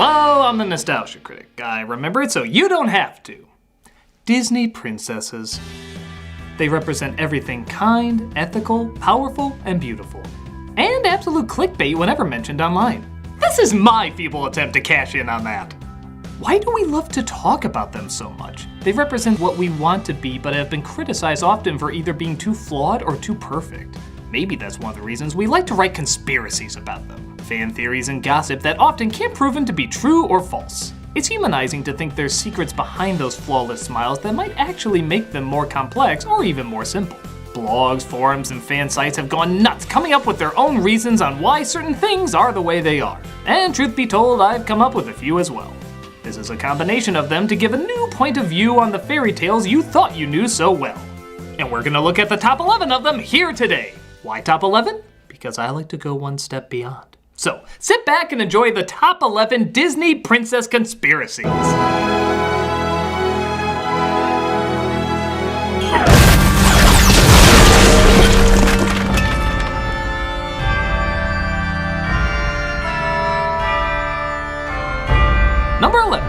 Hello, I'm the Nostalgia Critic. I remember it so you don't have to. Disney princesses. They represent everything kind, ethical, powerful, and beautiful. And absolute clickbait whenever mentioned online. This is my feeble attempt to cash in on that. Why do we love to talk about them so much? They represent what we want to be, but have been criticized often for either being too flawed or too perfect. Maybe that's one of the reasons we like to write conspiracies about them. Fan theories and gossip that often can't be proven to be true or false. It's humanizing to think there's secrets behind those flawless smiles that might actually make them more complex or even more simple. Blogs, forums, and fan sites have gone nuts coming up with their own reasons on why certain things are the way they are. And truth be told, I've come up with a few as well. This is a combination of them to give a new point of view on the fairy tales you thought you knew so well. And we're gonna look at the top 11 of them here today. Why top 11? Because I like to go one step beyond. So, sit back and enjoy the top 11 Disney princess conspiracies. Number 11.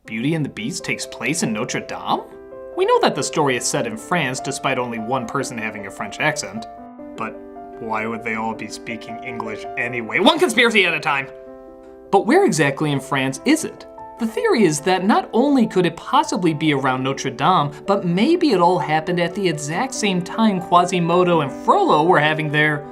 Beauty and the Beast takes place in Notre Dame? We know that the story is set in France despite only one person having a French accent, but why would they all be speaking English anyway? One conspiracy at a time! But where exactly in France is it? The theory is that not only could it possibly be around Notre Dame, but maybe it all happened at the exact same time Quasimodo and Frollo were having their,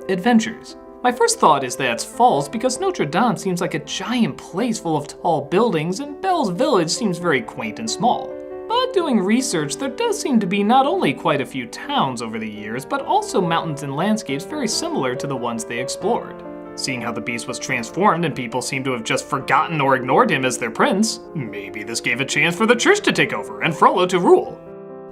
adventures. My first thought is that it's false because Notre Dame seems like a giant place full of tall buildings and Belle's Village seems very quaint and small. But doing research, there does seem to be not only quite a few towns over the years, but also mountains and landscapes very similar to the ones they explored. Seeing how the beast was transformed and people seem to have just forgotten or ignored him as their prince, maybe this gave a chance for the church to take over and Frollo to rule.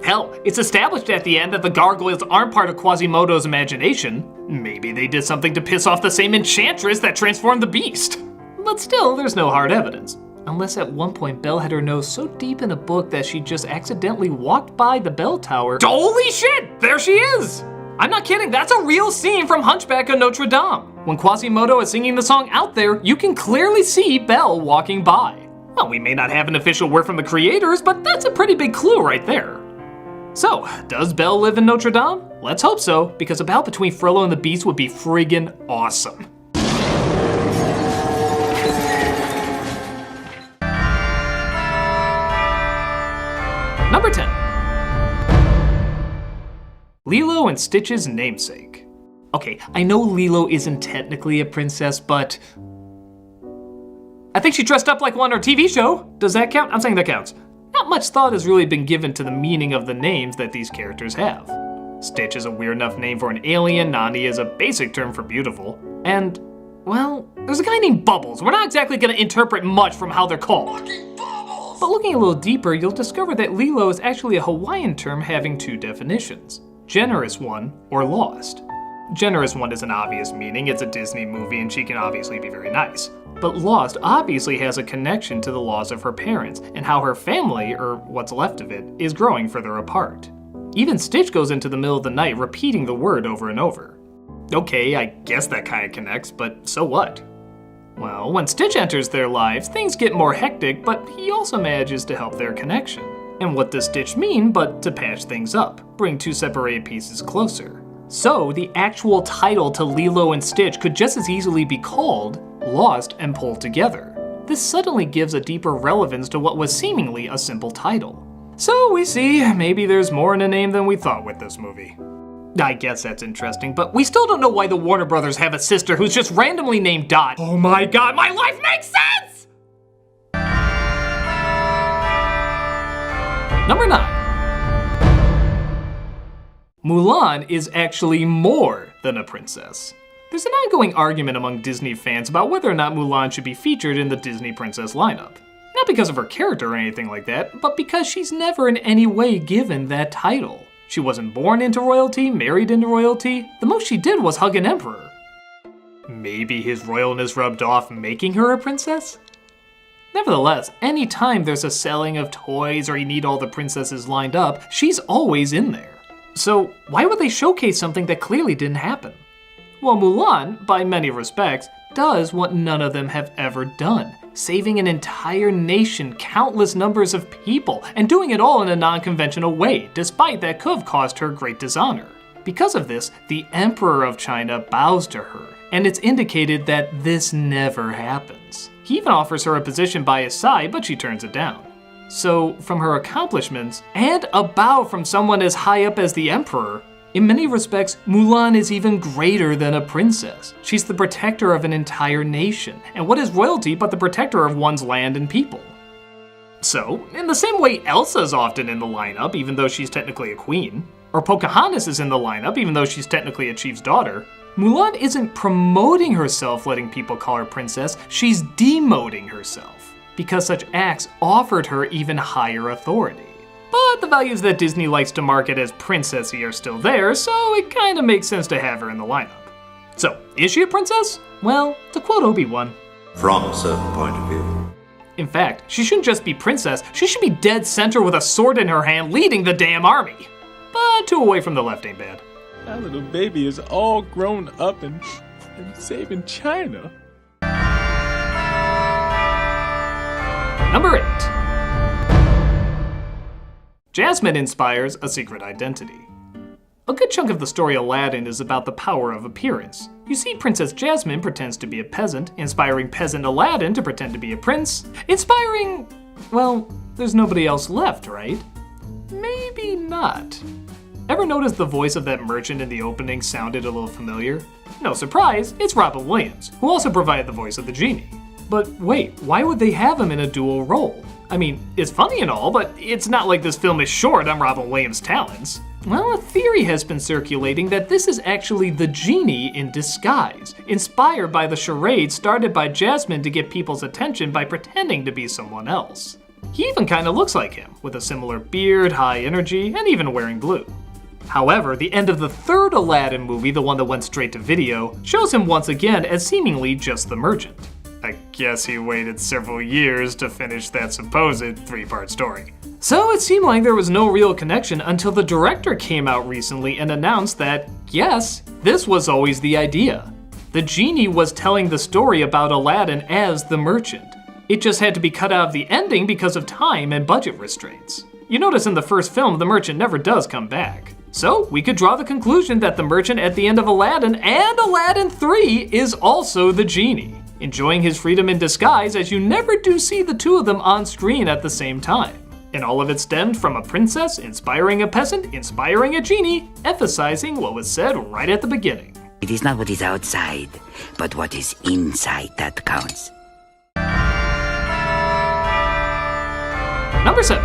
Hell, it's established at the end that the gargoyles aren't part of Quasimodo's imagination. Maybe they did something to piss off the same enchantress that transformed the beast. But still, there's no hard evidence. Unless at one point Belle had her nose so deep in a book that she just accidentally walked by the bell tower. Holy shit, there she is! I'm not kidding, that's a real scene from Hunchback of Notre Dame. When Quasimodo is singing the song Out There, you can clearly see Belle walking by. Well, we may not have an official word from the creators, but that's a pretty big clue right there. So, does Belle live in Notre Dame? Let's hope so, because a battle between Frollo and the Beast would be friggin' awesome. Number 10. Lilo and Stitch's namesake. Okay, I know Lilo isn't technically a princess, but I think she dressed up like one on her TV show. Does that count? I'm saying that counts. Not much thought has really been given to the meaning of the names that these characters have. Stitch is a weird enough name for an alien, Nani is a basic term for beautiful, and, well, there's a guy named Bubbles. We're not exactly gonna interpret much from how they're called. But looking a little deeper, you'll discover that Lilo is actually a Hawaiian term having two definitions. Generous one, or lost. Generous one is an obvious meaning, it's a Disney movie and she can obviously be very nice. But lost obviously has a connection to the loss of her parents and how her family, or what's left of it, is growing further apart. Even Stitch goes into the middle of the night repeating the word over and over. Okay, I guess that kinda connects, but so what? Well, when Stitch enters their lives, things get more hectic, but he also manages to help their connection. And what does Stitch mean but to patch things up, bring two separated pieces closer? So, the actual title to Lilo and Stitch could just as easily be called Lost and Pulled Together. This suddenly gives a deeper relevance to what was seemingly a simple title. So we see, maybe there's more in a name than we thought with this movie. I guess that's interesting, but we still don't know why the Warner Brothers have a sister who's just randomly named Dot. Oh my god, my life makes sense! Number 9. Mulan is actually more than a princess. There's an ongoing argument among Disney fans about whether or not Mulan should be featured in the Disney princess lineup. Not because of her character or anything like that, but because she's never in any way given that title. She wasn't born into royalty, married into royalty. The most she did was hug an emperor. Maybe his royalness rubbed off, making her a princess? Nevertheless, anytime there's a selling of toys or you need all the princesses lined up, she's always in there. So why would they showcase something that clearly didn't happen? while Mulan, by many respects, does what none of them have ever done, saving an entire nation, countless numbers of people, and doing it all in a non-conventional way, despite that could have caused her great dishonor. Because of this, the Emperor of China bows to her, and it's indicated that this never happens. He even offers her a position by his side, but she turns it down. So, from her accomplishments, and a bow from someone as high up as the Emperor, in many respects, Mulan is even greater than a princess. She's the protector of an entire nation, and what is royalty but the protector of one's land and people? So, in the same way Elsa's often in the lineup, even though she's technically a queen, or Pocahontas is in the lineup, even though she's technically a chief's daughter, Mulan isn't promoting herself letting people call her princess, she's demoting herself, because such acts offered her even higher authority. But the values that Disney likes to market as princessy are still there, so it kinda makes sense to have her in the lineup. So, is she a princess? Well, to quote Obi-Wan, from a certain point of view. In fact, she shouldn't just be princess, she should be dead center with a sword in her hand leading the damn army. But 2 away from the left ain't bad. That little baby is all grown up and saving China. Number 8. Jasmine inspires a secret identity. A good chunk of the story Aladdin is about the power of appearance. You see, Princess Jasmine pretends to be a peasant, inspiring peasant Aladdin to pretend to be a prince, inspiring, well, there's nobody else left, right? Maybe not. Ever notice the voice of that merchant in the opening sounded a little familiar? No surprise, it's Robin Williams, who also provided the voice of the genie. But wait, why would they have him in a dual role? I mean, it's funny and all, but it's not like this film is short on Robin Williams' talents. Well, a theory has been circulating that this is actually the genie in disguise, inspired by the charade started by Jasmine to get people's attention by pretending to be someone else. He even kinda looks like him, with a similar beard, high energy, and even wearing blue. However, the end of the 3rd Aladdin movie, the one that went straight to video, shows him once again as seemingly just the merchant. I guess he waited several years to finish that supposed 3-part story. So it seemed like there was no real connection until the director came out recently and announced that, yes, this was always the idea. The genie was telling the story about Aladdin as the merchant. It just had to be cut out of the ending because of time and budget restraints. You notice in the first film, the merchant never does come back. So we could draw the conclusion that the merchant at the end of Aladdin and Aladdin 3 is also the genie, enjoying his freedom in disguise as you never do see the 2 of them on screen at the same time. And all of it stemmed from a princess inspiring a peasant, inspiring a genie, emphasizing what was said right at the beginning. It is not what is outside, but what is inside that counts. Number 7.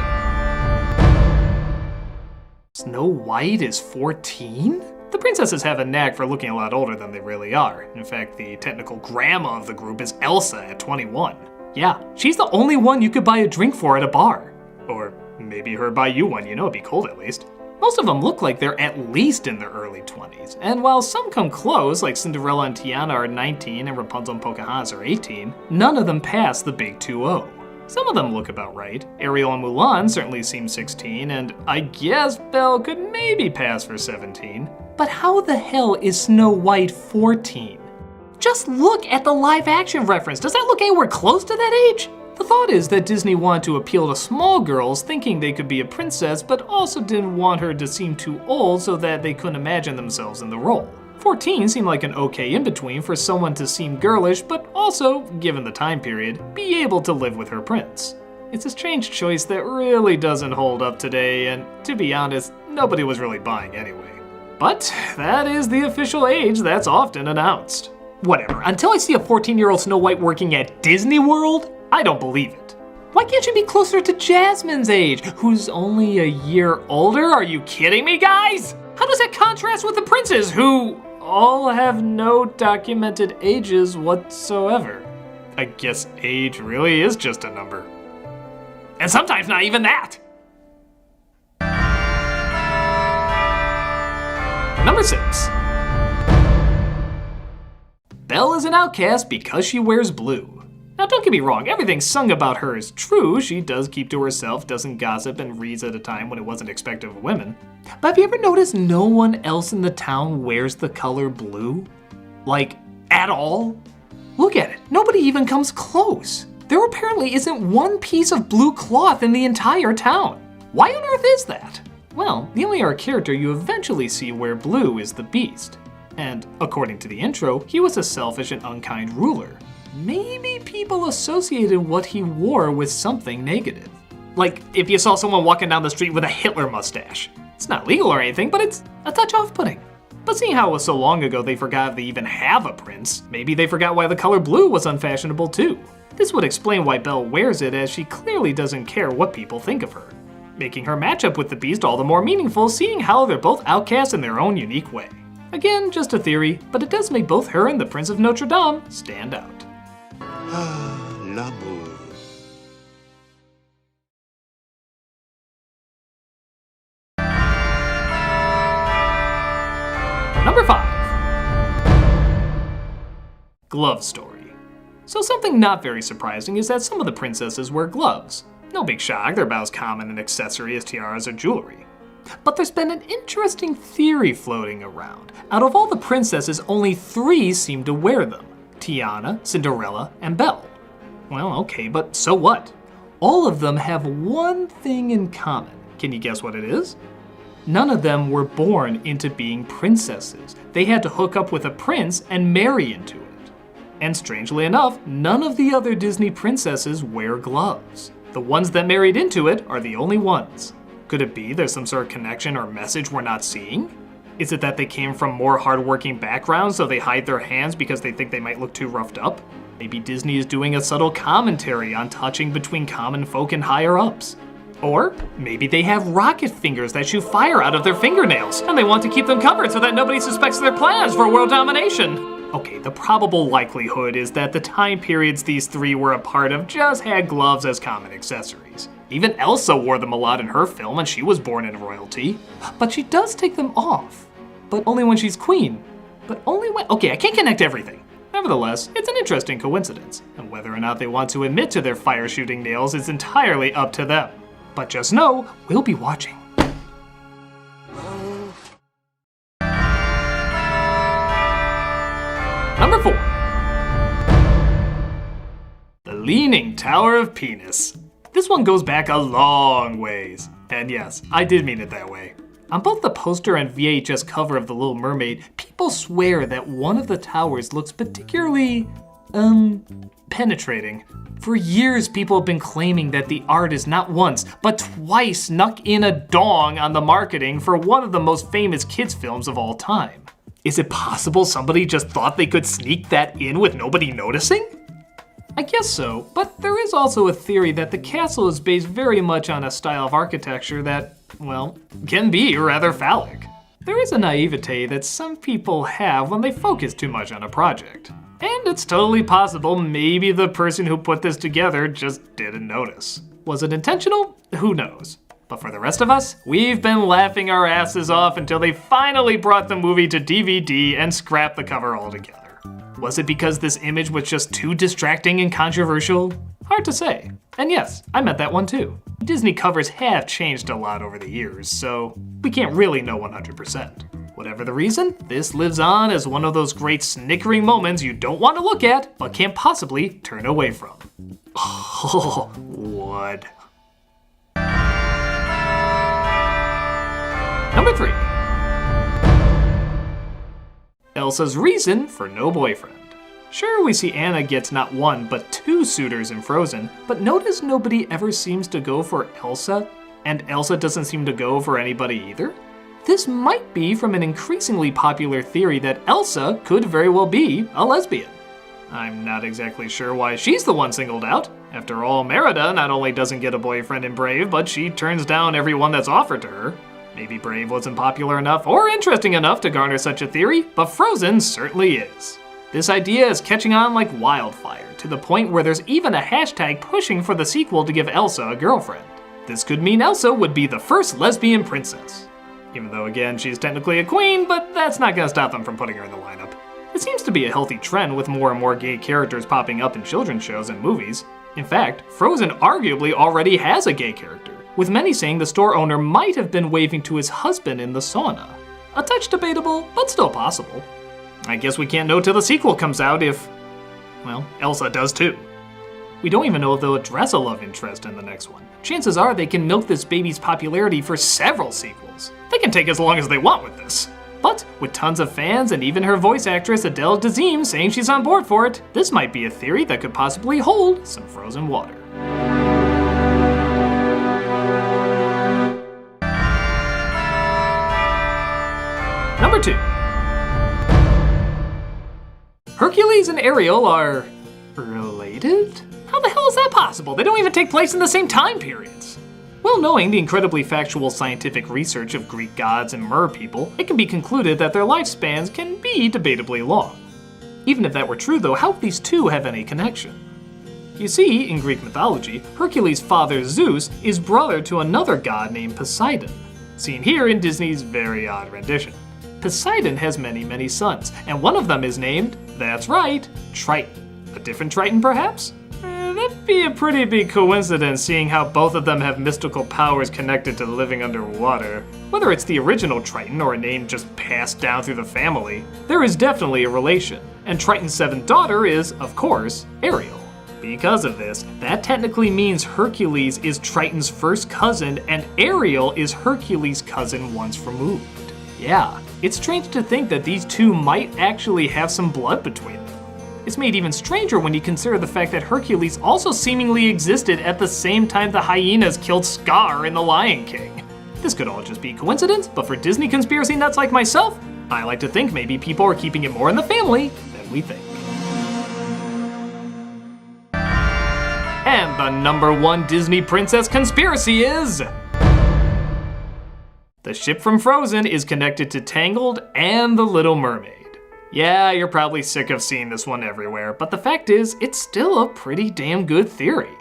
Snow White is 14? The princesses have a knack for looking a lot older than they really are. In fact, the technical grandma of the group is Elsa at 21. Yeah, she's the only one you could buy a drink for at a bar. Or maybe her buy you one, you know it'd be cold at least. Most of them look like they're at least in their early 20s, and while some come close, like Cinderella and Tiana are 19 and Rapunzel and Pocahontas are 18, none of them pass the big 2-0. Some of them look about right. Ariel and Mulan certainly seem 16, and I guess Belle could maybe pass for 17. But how the hell is Snow White 14? Just look at the live action reference. Does that look anywhere close to that age? The thought is that Disney wanted to appeal to small girls thinking they could be a princess, but also didn't want her to seem too old so that they couldn't imagine themselves in the role. 14 seemed like an okay in-between for someone to seem girlish, but also, given the time period, be able to live with her prince. It's a strange choice that really doesn't hold up today, and to be honest, nobody was really buying anyway. But that is the official age that's often announced. Whatever, until I see a 14-year-old Snow White working at Disney World, I don't believe it. Why can't you be closer to Jasmine's age, who's only a year older? Are you kidding me, guys? How does that contrast with the princes, who all have no documented ages whatsoever? I guess age really is just a number. And sometimes not even that. Number 6. Belle is an outcast because she wears blue. Now don't get me wrong, everything sung about her is true. She does keep to herself, doesn't gossip, and reads at a time when it wasn't expected of women. But have you ever noticed no one else in the town wears the color blue? Like, at all? Look at it, nobody even comes close. There apparently isn't one piece of blue cloth in the entire town. Why on earth is that? Well, the only other character you eventually see wear blue is the Beast. And according to the intro, he was a selfish and unkind ruler. Maybe people associated what he wore with something negative. Like if you saw someone walking down the street with a Hitler mustache. It's not legal or anything, but it's a touch off-putting. But seeing how it was so long ago they forgot they even have a prince, maybe they forgot why the color blue was unfashionable too. This would explain why Belle wears it, as she clearly doesn't care what people think of her, making her matchup with the Beast all the more meaningful, seeing how they're both outcasts in their own unique way. Again, just a theory, but it does make both her and the Prince of Notre Dame stand out. L'amour. Number 5. Glove story. So something not very surprising is that some of the princesses wear gloves. No big shock, they're about as common an accessory as tiaras or jewelry. But there's been an interesting theory floating around. Out of all the princesses, only 3 seem to wear them. Tiana, Cinderella, and Belle. Well, okay, but so what? All of them have one thing in common. Can you guess what it is? None of them were born into being princesses. They had to hook up with a prince and marry into it. And strangely enough, none of the other Disney princesses wear gloves. The ones that married into it are the only ones. Could it be there's some sort of connection or message we're not seeing? Is it that they came from more hardworking backgrounds so they hide their hands because they think they might look too roughed up? Maybe Disney is doing a subtle commentary on touching between common folk and higher ups. Or maybe they have rocket fingers that shoot fire out of their fingernails, and they want to keep them covered so that nobody suspects their plans for world domination. Okay, the probable likelihood is that the time periods these 3 were a part of just had gloves as common accessories. Even Elsa wore them a lot in her film, and she was born in royalty. But she does take them off. But only when she's queen. But only when... Okay, I can't connect everything. Nevertheless, it's an interesting coincidence, and whether or not they want to admit to their fire-shooting nails is entirely up to them. But just know, we'll be watching. Number 4. The Leaning Tower of Penis. This one goes back a long ways. And yes, I did mean it that way. On both the poster and VHS cover of The Little Mermaid, people swear that one of the towers looks particularly, penetrating. For years, people have been claiming that the art is not once, but twice snuck in a dong on the marketing for one of the most famous kids' films of all time. Is it possible somebody just thought they could sneak that in with nobody noticing? I guess so, but there is also a theory that the castle is based very much on a style of architecture that, well, can be rather phallic. There is a naivete that some people have when they focus too much on a project. And it's totally possible maybe the person who put this together just didn't notice. Was it intentional? Who knows? But for the rest of us, we've been laughing our asses off until they finally brought the movie to DVD and scrapped the cover altogether. Was it because this image was just too distracting and controversial? Hard to say. And yes, I meant that one too. Disney covers have changed a lot over the years, so we can't really know 100%. Whatever the reason, this lives on as one of those great snickering moments you don't want to look at, but can't possibly turn away from. Oh, would. Number 3. Elsa's reason for no boyfriend. Sure, we see Anna gets not 1, but 2 suitors in Frozen, but notice nobody ever seems to go for Elsa, and Elsa doesn't seem to go for anybody either? This might be from an increasingly popular theory that Elsa could very well be a lesbian. I'm not exactly sure why she's the one singled out. After all, Merida not only doesn't get a boyfriend in Brave, but she turns down everyone that's offered to her. Maybe Brave wasn't popular enough or interesting enough to garner such a theory, but Frozen certainly is. This idea is catching on like wildfire, to the point where there's even a hashtag pushing for the sequel to give Elsa a girlfriend. This could mean Elsa would be the first lesbian princess. Even though, again, she's technically a queen, but that's not gonna stop them from putting her in the lineup. It seems to be a healthy trend with more and more gay characters popping up in children's shows and movies. In fact, Frozen arguably already has a gay character, with many saying the store owner might have been waving to his husband in the sauna. A touch debatable, but still possible. I guess we can't know till the sequel comes out if, well, Elsa does too. We don't even know if they'll address a love interest in the next one. Chances are they can milk this baby's popularity for several sequels. They can take as long as they want with this. But with tons of fans and even her voice actress Adele Dazeem saying she's on board for it, this might be a theory that could possibly hold some frozen water. Number 2. Hercules and Ariel are related? How the hell is that possible? They don't even take place in the same time periods. Well, knowing the incredibly factual scientific research of Greek gods and mer people, it can be concluded that their lifespans can be debatably long. Even if that were true though, how do these two have any connection? You see, in Greek mythology, Hercules' father Zeus is brother to another god named Poseidon, seen here in Disney's very odd rendition. Poseidon has many sons, and one of them is named, that's right, Triton. A different Triton perhaps? That'd be a pretty big coincidence seeing how both of them have mystical powers connected to living underwater. Whether it's the original Triton or a name just passed down through the family, there is definitely a relation, and Triton's 7th daughter is, of course, Ariel. Because of this, that technically means Hercules is Triton's first cousin and Ariel is Hercules' cousin once removed. Yeah, it's strange to think that these two might actually have some blood between them. It's made even stranger when you consider the fact that Hercules also seemingly existed at the same time the hyenas killed Scar in The Lion King. This could all just be coincidence, but for Disney conspiracy nuts like myself, I like to think maybe people are keeping it more in the family than we think. And the number 1 Disney princess conspiracy is... the ship from Frozen is connected to Tangled and The Little Mermaid. Yeah, you're probably sick of seeing this one everywhere, but the fact is, it's still a pretty damn good theory.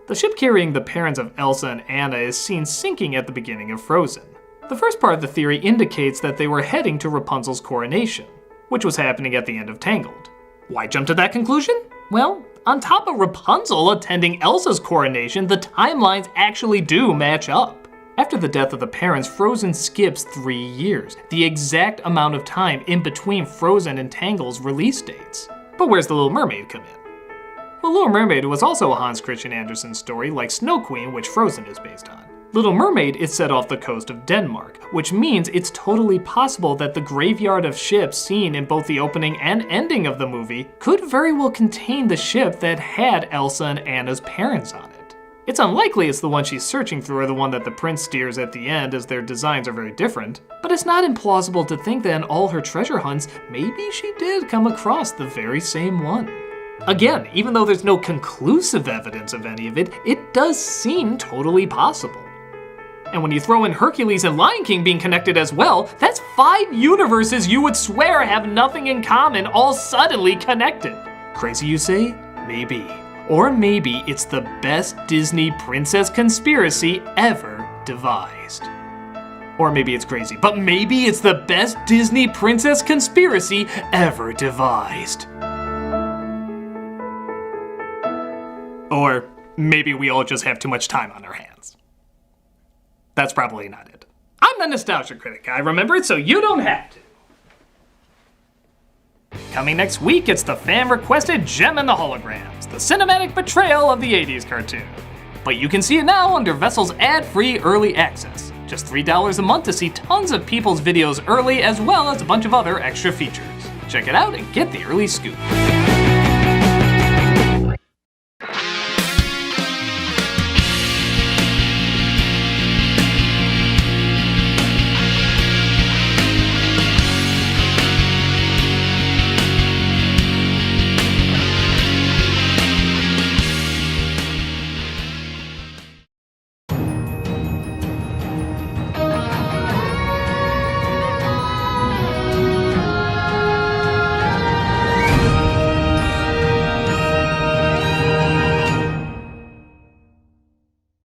The ship carrying the parents of Elsa and Anna is seen sinking at the beginning of Frozen. The first part of the theory indicates that they were heading to Rapunzel's coronation, which was happening at the end of Tangled. Why jump to that conclusion? Well, on top of Rapunzel attending Elsa's coronation, the timelines actually do match up. After the death of the parents, Frozen skips 3 years, the exact amount of time in between Frozen and Tangled's release dates. But where's The Little Mermaid come in? Well, Little Mermaid was also a Hans Christian Andersen story like Snow Queen, which Frozen is based on. Little Mermaid is set off the coast of Denmark, which means it's totally possible that the graveyard of ships seen in both the opening and ending of the movie could very well contain the ship that had Elsa and Anna's parents on it. It's unlikely it's the one she's searching through or the one that the prince steers at the end, as their designs are very different, but it's not implausible to think that in all her treasure hunts, maybe she did come across the very same one. Again, even though there's no conclusive evidence of any of it, it does seem totally possible. And when you throw in Hercules and Lion King being connected as well, that's 5 universes you would swear have nothing in common all suddenly connected. Crazy, you say? Maybe. Or maybe it's the best Disney princess conspiracy ever devised. Or maybe it's crazy, but maybe it's the best Disney princess conspiracy ever devised. Or maybe we all just have too much time on our hands. That's probably not it. I'm the nostalgia critic. I remember it so you don't have to. Coming next week, it's the fan-requested Gem and the Holograms, the cinematic betrayal of the 80s cartoon. But you can see it now under Vessel's ad-free early access. Just $3 a month to see tons of people's videos early, as well as a bunch of other extra features. Check it out and get the early scoop.